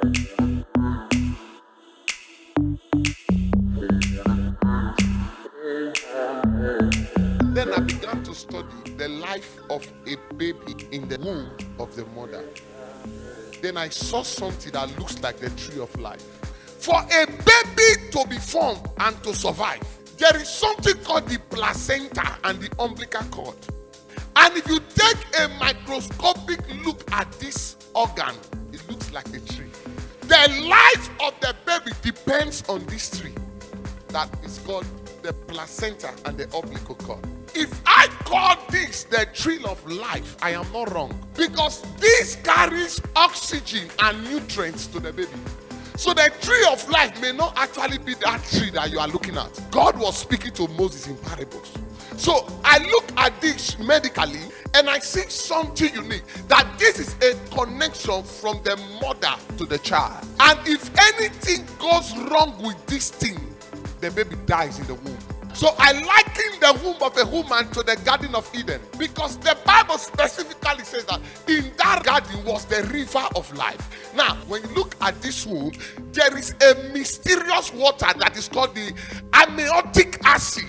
Then I began to study the life of a baby in the womb of the mother. Then I saw something that looks like the tree of life. For a baby to be formed and to survive, there is something called the placenta and the umbilical cord. And if you take a microscopic look at this organ, it looks like a tree. The life of the baby depends on this tree that is called the placenta and the umbilical cord. If I call this the tree of life, I am not wrong, because this carries oxygen and nutrients to the baby. So the tree of life may not actually be that tree that you are looking at. God was speaking to Moses in parables. So I look at this medically and I see something unique, that this is a connection from the mother to the child. And if anything goes wrong with this thing, the baby dies in the womb. So I liken the womb of a woman to the Garden of Eden, because the Bible specifically says that in that garden was the river of life. Now, when you look at this womb, there is a mysterious water that is called the amniotic acid.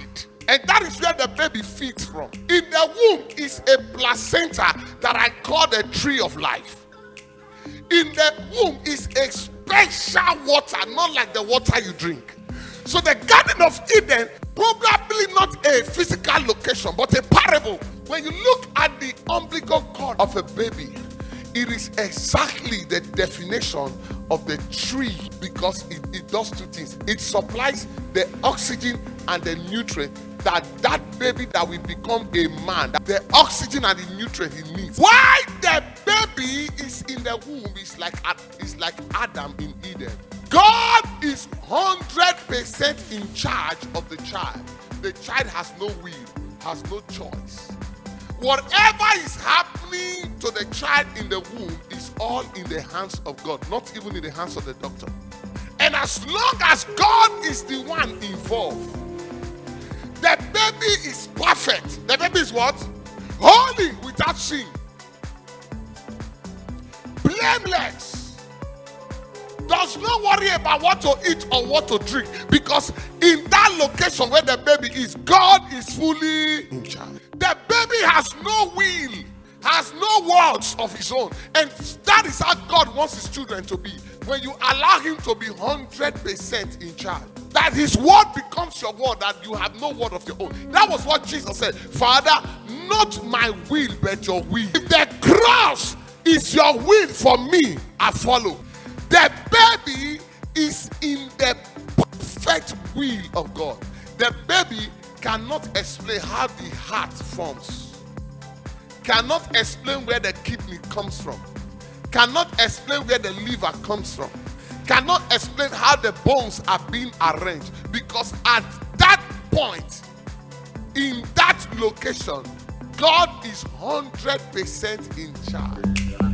And that is where the baby feeds from. In the womb is a placenta that I call the tree of life. In the womb is a special water, not like the water you drink. So the Garden of Eden, probably not a physical location, but a parable. When you look at the umbilical cord of a baby, it is exactly the definition of the tree, because it does two things. It supplies the oxygen and the nutrient that baby that will become a man, that the oxygen and the nutrient he needs. Why the baby is in the womb is like Adam in Eden. God is 100% in charge of the child. The child has no will, has no choice. Whatever is happening to the child in the womb is all in the hands of God, not even in the hands of the doctor. And as long as God is the one involved, the baby is perfect. The baby is what? Holy, without sin. Blameless. Does not worry about what to eat or what to drink, because in that location where the baby is, God is fully in charge. The baby has no will, has no words of his own, and that is how God wants his children to be. When you allow him to be 100% in charge, that his word becomes your word, that you have no word of your own. That was what Jesus said. Father, not my will but your will. If the cross is your will for me, I follow. The baby is in the perfect will of God. The baby cannot explain how the heart forms, cannot explain where the kidney comes from, cannot explain where the liver comes from, cannot explain how the bones are being arranged, because at that point, in that location, God is 100% in charge.